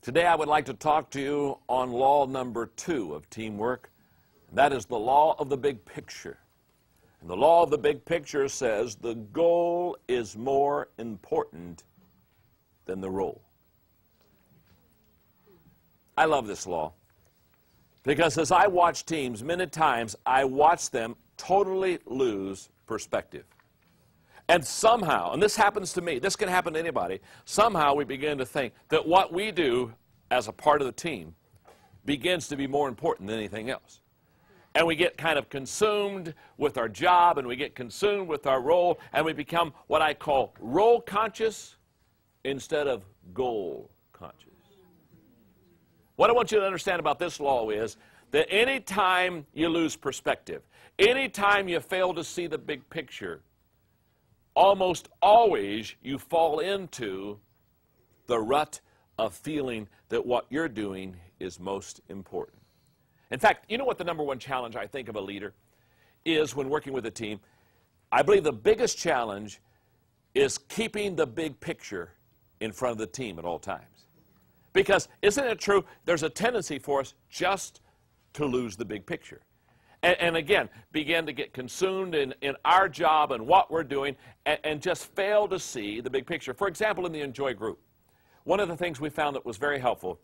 Today I would like to talk to you on law number 2 of teamwork. That is the law of the big picture. And the law of the big picture says the goal is more important than the role. I love this law because as I watch teams, many times I watch them totally lose perspective. And somehow, and this happens to me, this can happen to anybody, somehow we begin to think that what we do as a part of the team begins to be more important than anything else. And we get kind of consumed with our job, and we get consumed with our role, and we become what I call role conscious instead of goal conscious. What I want you to understand about this law is that any time you lose perspective, any time you fail to see the big picture, almost always you fall into the rut of feeling that what you're doing is most important. In fact, you know what the number one challenge I think of a leader is when working with a team? I believe the biggest challenge is keeping the big picture in front of the team at all times. Because isn't it true, there's a tendency for us just to lose the big picture. And again, begin to get consumed in our job and what we're doing and just fail to see the big picture. For example, in the Enjoy group, one of the things we found that was very helpful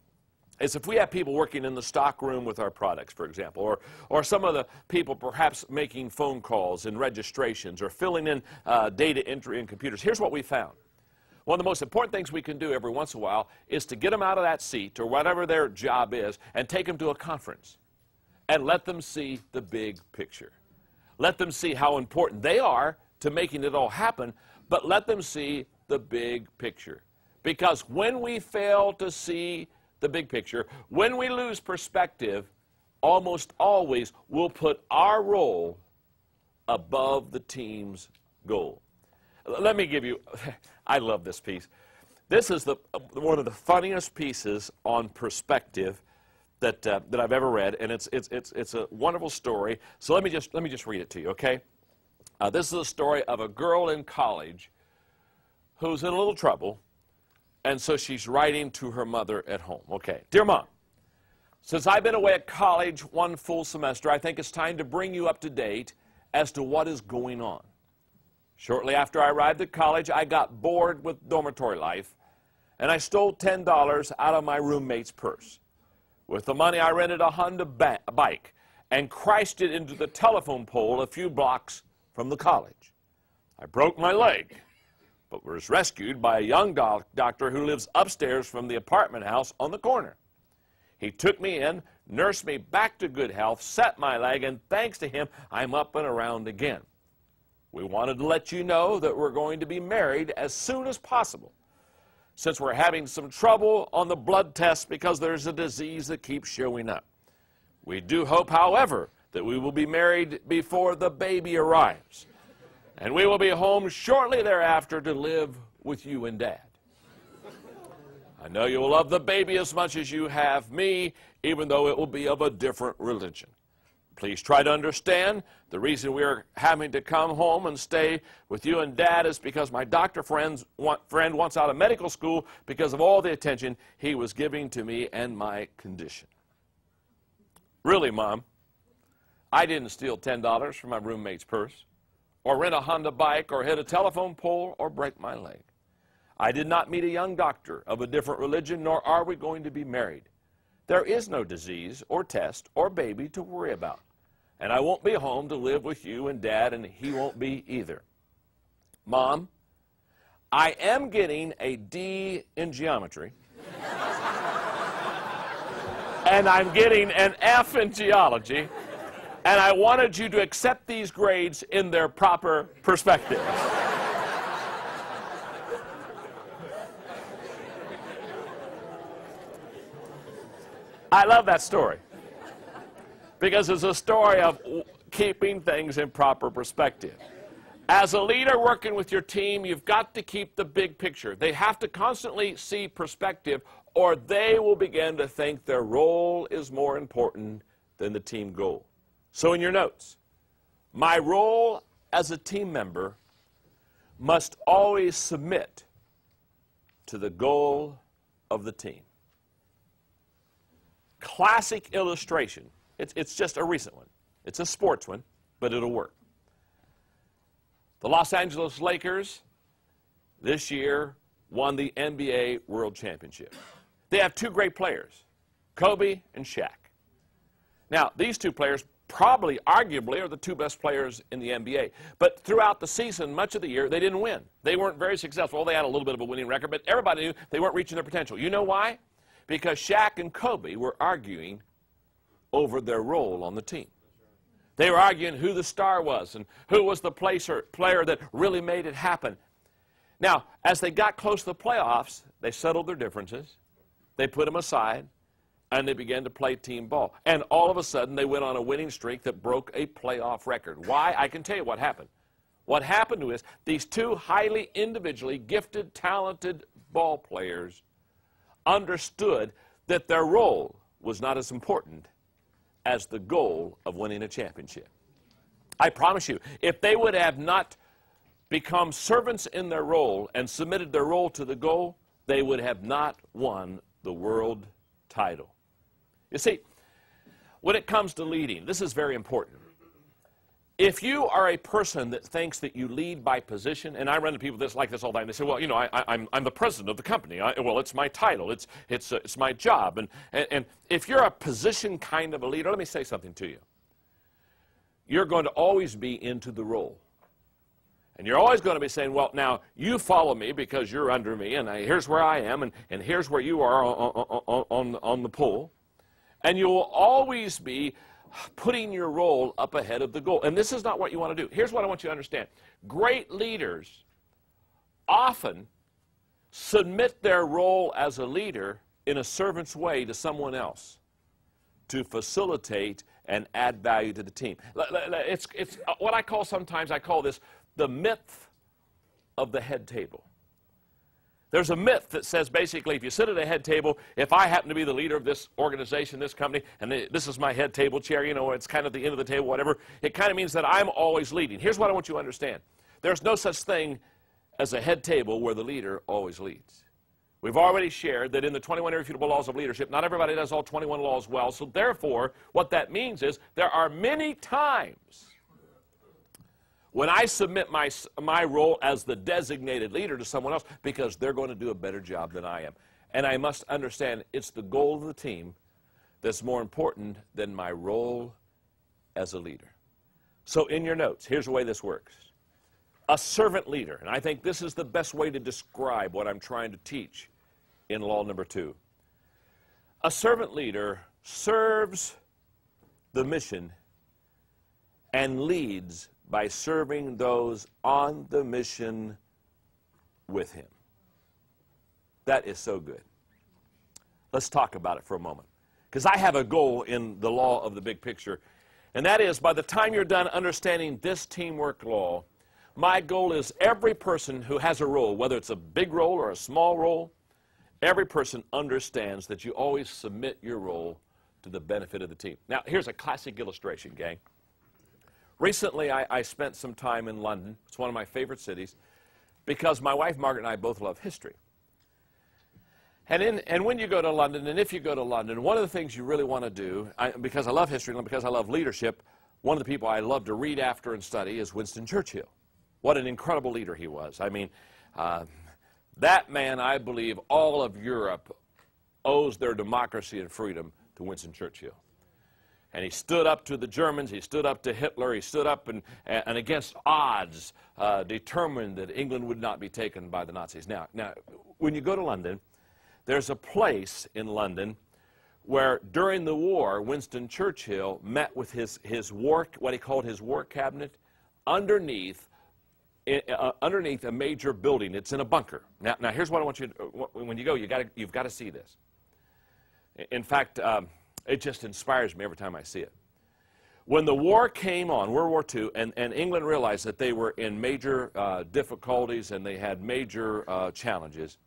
is if we have people working in the stock room with our products, for example, or some of the people perhaps making phone calls and registrations or filling in data entry in computers. Here's what we found. One of the most important things we can do every once in a while is to get them out of that seat or whatever their job is and take them to a conference. And let them see the big picture. Let them see how important they are to making it all happen, but let them see the big picture. Because when we fail to see the big picture, when we lose perspective, almost always we'll put our role above the team's goal. Let me give you, I love this piece. This is one of the funniest pieces on perspective that I've ever read, and it's a wonderful story. So let me just read it to you, okay? This is a story of a girl in college who's in a little trouble, and so she's writing to her mother at home. Okay, dear Mom, since I've been away at college one full semester, I think it's time to bring you up to date as to what is going on. Shortly after I arrived at college, I got bored with dormitory life, and I stole $10 out of my roommate's purse. With the money, I rented a Honda bike and crashed it into the telephone pole a few blocks from the college. I broke my leg, but was rescued by a young doctor who lives upstairs from the apartment house on the corner. He took me in, nursed me back to good health, set my leg, and thanks to him, I'm up and around again. We wanted to let you know that we're going to be married as soon as possible, since we're having some trouble on the blood test because there's a disease that keeps showing up. We do hope, however, that we will be married before the baby arrives, and we will be home shortly thereafter to live with you and Dad. I know you will love the baby as much as you have me, even though it will be of a different religion. Please try to understand the reason we are having to come home and stay with you and Dad is because my doctor friend wants out of medical school because of all the attention he was giving to me and my condition. Really, Mom, I didn't steal $10 from my roommate's purse, or rent a Honda bike, or hit a telephone pole, or break my leg. I did not meet a young doctor of a different religion, nor are we going to be married. There is no disease or test or baby to worry about. And I won't be home to live with you and Dad, and he won't be either. Mom, I am getting a D in geometry. And I'm getting an F in geology. And I wanted you to accept these grades in their proper perspective. I love that story because it's a story of keeping things in proper perspective. As a leader working with your team, you've got to keep the big picture. They have to constantly see perspective, or they will begin to think their role is more important than the team goal. So in your notes, my role as a team member must always submit to the goal of the team. classic illustration. It's just a recent one. It's a sports one, but it'll work. The Los Angeles Lakers this year won the NBA World Championship. They have two great players, Kobe and Shaq. Now, these two players probably, arguably, are the two best players in the NBA. But throughout the season, much of the year, they didn't win. They weren't very successful. Well, they had a little bit of a winning record, but everybody knew they weren't reaching their potential. You know why? Because Shaq and Kobe were arguing over their role on the team. They were arguing who the star was and who was the player that really made it happen. Now, as they got close to the playoffs, they settled their differences. They put them aside, and they began to play team ball. And all of a sudden, they went on a winning streak that broke a playoff record. Why? I can tell you what happened. What happened was these two highly individually gifted, talented ball players understood that their role was not as important as the goal of winning a championship. I promise you, if they would have not become servants in their role and submitted their role to the goal, they would have not won the world title. You see, when it comes to leading, this is very important. If you are a person that thinks that you lead by position, and I run into people like this all the time, they say, well, you know, I'm the president of the company. Well, it's my title. It's my job. And if you're a position kind of a leader, let me say something to you. You're going to always be into the role. And you're always going to be saying, well, now, you follow me because you're under me, and here's where I am, and here's where you are on the pole. And you will always be putting your role up ahead of the goal. And this is not what you want to do. Here's what I want you to understand. Great leaders often submit their role as a leader in a servant's way to someone else to facilitate and add value to the team. It's what I call sometimes, I call this the myth of the head table. There's a myth that says basically if you sit at a head table, if I happen to be the leader of this organization, this company, and this is my head table chair, you know, it's kind of the end of the table, whatever, it kind of means that I'm always leading. Here's what I want you to understand. There's no such thing as a head table where the leader always leads. We've already shared that in the 21 irrefutable laws of leadership, not everybody does all 21 laws well, so therefore what that means is there are many times when I submit my role as the designated leader to someone else because they're going to do a better job than I am. And I must understand it's the goal of the team that's more important than my role as a leader. So in your notes, here's the way this works. A servant leader, and I think this is the best way to describe what I'm trying to teach in law number 2. A servant leader serves the mission and leads by serving those on the mission with him. That is so good. Let's talk about it for a moment. Because I have a goal in the law of the big picture, and that is by the time you're done understanding this teamwork law, my goal is every person who has a role, whether it's a big role or a small role, every person understands that you always submit your role to the benefit of the team. Now, here's a classic illustration, gang. Recently, I spent some time in London. It's one of my favorite cities because my wife, Margaret, and I both love history. And when you go to London, and if you go to London, one of the things you really want to do, because I love history and because I love leadership, one of the people I love to read after and study is Winston Churchill. What an incredible leader he was. I mean, that man, I believe, all of Europe owes their democracy and freedom to Winston Churchill. And he stood up to the Germans, he stood up to Hitler, he stood up and against odds, determined that England would not be taken by the Nazis. Now, when you go to London, there's a place in London where during the war, Winston Churchill met with his war, what he called his war cabinet, underneath a major building. It's in a bunker. Now here's what I want you to, when you go, you've got to see this. In fact, it just inspires me every time I see it. When the war came on, World War II, and England realized that they were in major difficulties and they had major challenges,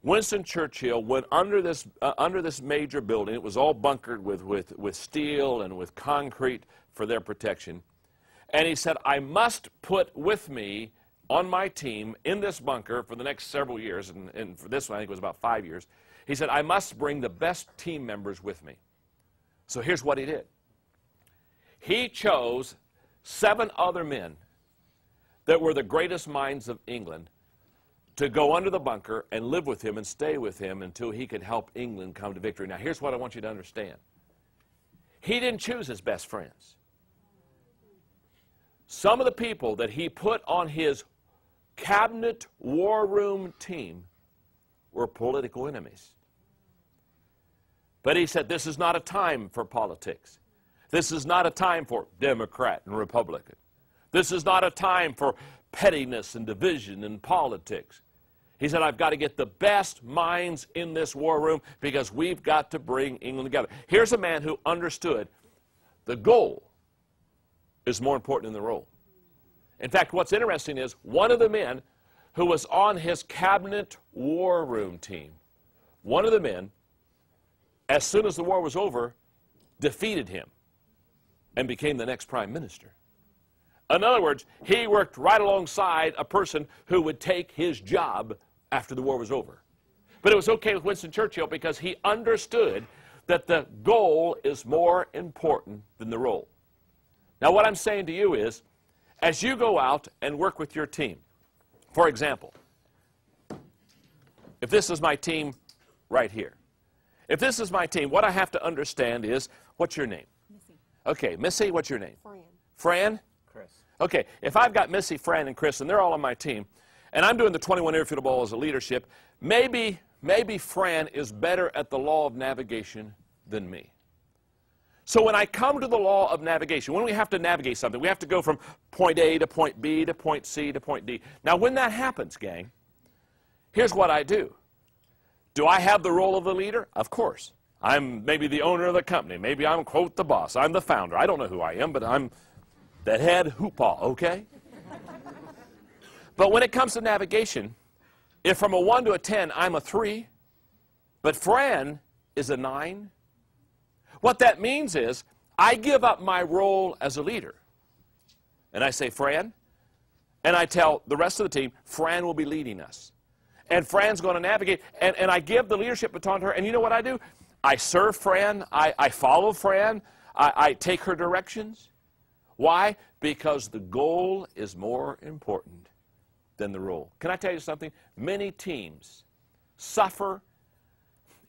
Winston Churchill went under this major building. It was all bunkered with steel and with concrete for their protection. And he said, I must put with me on my team in this bunker for the next several years, and for this one I think it was about 5 years, he said, I must bring the best team members with me. So here's what he did. He chose 7 other men that were the greatest minds of England to go under the bunker and live with him and stay with him until he could help England come to victory. Now, here's what I want you to understand. He didn't choose his best friends. Some of the people that he put on his cabinet war room team were political enemies. But he said, this is not a time for politics. This is not a time for Democrat and Republican. This is not a time for pettiness and division and politics. He said, I've got to get the best minds in this war room because we've got to bring England together. Here's a man who understood the goal is more important than the role. In fact, what's interesting is one of the men who was on his cabinet war room team, one of the men, as soon as the war was over, defeated him and became the next prime minister. In other words, he worked right alongside a person who would take his job after the war was over. But it was okay with Winston Churchill because he understood that the goal is more important than the role. Now, what I'm saying to you is, as you go out and work with your team, for example, if this is my team right here, if this is my team, what I have to understand is, what's your name? Missy. Okay, Missy, what's your name? Fran. Fran? Chris. Okay, if I've got Missy, Fran, and Chris, and they're all on my team, and I'm doing the 21 Airfield Ball as a leadership, maybe Fran is better at the law of navigation than me. So when I come to the law of navigation, when we have to navigate something, we have to go from point A to point B to point C to point D. Now, when that happens, gang, here's what I do. Do I have the role of the leader? Of course. I'm maybe the owner of the company. Maybe I'm, quote, the boss. I'm the founder. I don't know who I am, but I'm the head hoopah, okay? But when it comes to navigation, if from a 1 to a 10, I'm a 3, but Fran is a 9, what that means is I give up my role as a leader. And I say, Fran, and I tell the rest of the team, Fran will be leading us. And Fran's going to navigate, and I give the leadership baton to her, and you know what I do? I serve Fran, I follow Fran, I take her directions. Why? Because the goal is more important than the role. Can I tell you something? Many teams suffer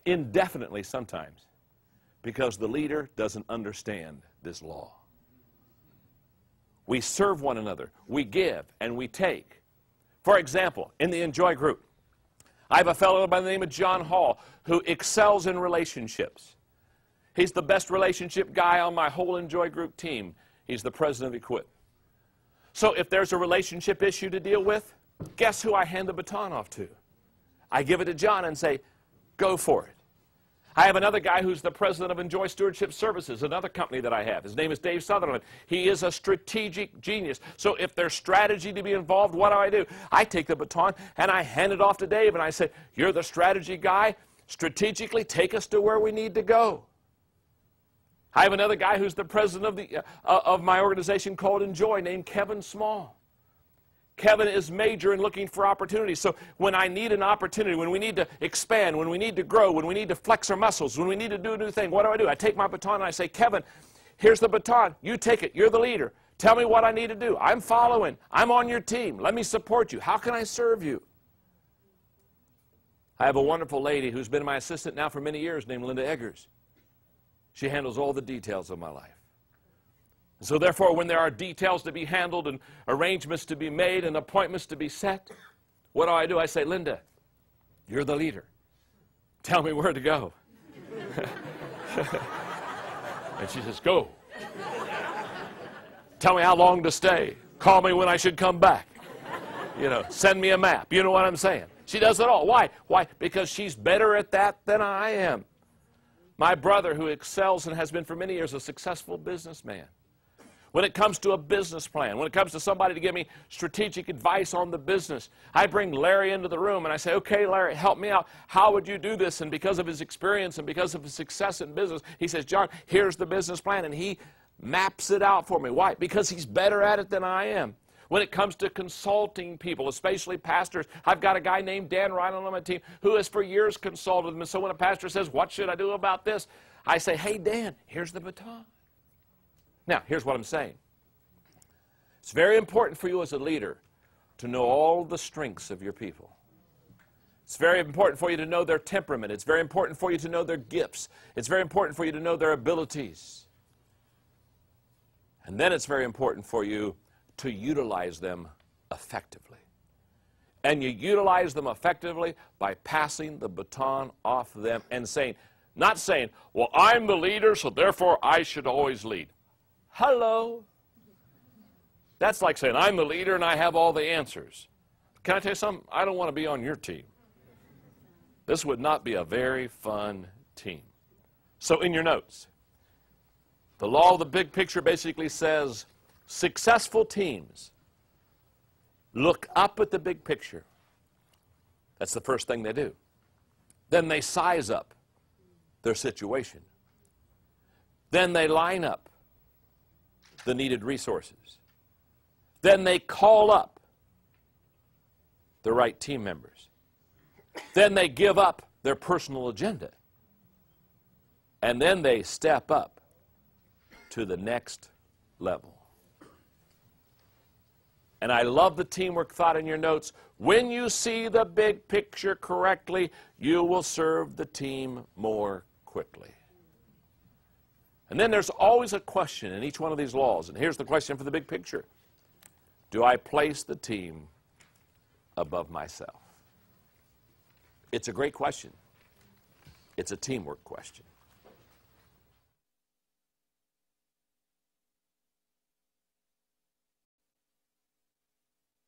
indefinitely sometimes because the leader doesn't understand this law. We serve one another. We give and we take. For example, in the Enjoy group, I have a fellow by the name of John Hall who excels in relationships. He's the best relationship guy on my whole Enjoy group team. He's the president of Equip. So if there's a relationship issue to deal with, guess who I hand the baton off to? I give it to John and say, go for it. I have another guy who's the president of Enjoy Stewardship Services, another company that I have. His name is Dave Sutherland. He is a strategic genius. So if there's strategy to be involved, what do? I take the baton and I hand it off to Dave and I say, you're the strategy guy. Strategically take us to where we need to go. I have another guy who's the president of my organization called Enjoy, named Kevin Small. Kevin is major in looking for opportunities. So when I need an opportunity, when we need to expand, when we need to grow, when we need to flex our muscles, when we need to do a new thing, what do? I take my baton and I say, Kevin, here's the baton. You take it. You're the leader. Tell me what I need to do. I'm following. I'm on your team. Let me support you. How can I serve you? I have a wonderful lady who's been my assistant now for many years named Linda Eggers. She handles all the details of my life. So therefore, when there are details to be handled and arrangements to be made and appointments to be set, what do? I say, Linda, you're the leader. Tell me where to go. And she says, go. Tell me how long to stay. Call me when I should come back. You know, send me a map. You know what I'm saying? She does it all. Why? Why? Because she's better at that than I am. My brother, who excels and has been for many years a successful businessman. When it comes to a business plan, when it comes to somebody to give me strategic advice on the business, I bring Larry into the room and I say, okay, Larry, help me out. How would you do this? And because of his experience and because of his success in business, he says, John, here's the business plan. And he maps it out for me. Why? Because he's better at it than I am. When it comes to consulting people, especially pastors, I've got a guy named Dan Ryan on my team who has for years consulted them. And so when a pastor says, what should I do about this? I say, hey, Dan, here's the baton. Now, here's what I'm saying. It's very important for you as a leader to know all the strengths of your people. It's very important for you to know their temperament. It's very important for you to know their gifts. It's very important for you to know their abilities. And then it's very important for you to utilize them effectively. And you utilize them effectively by passing the baton off them and saying, not saying, well, I'm the leader, so therefore I should always lead. Hello. That's like saying, I'm the leader and I have all the answers. Can I tell you something? I don't want to be on your team. This would not be a very fun team. So in your notes, the law of the big picture basically says successful teams look up at the big picture. That's the first thing they do. Then they size up their situation. Then they line up the needed resources. Then they call up the right team members. Then they give up their personal agenda. And then they step up to the next level. And I love the teamwork thought in your notes. When you see the big picture correctly, you will serve the team more quickly. And then there's always a question in each one of these laws. And here's the question for the big picture. Do I place the team above myself? It's a great question. It's a teamwork question.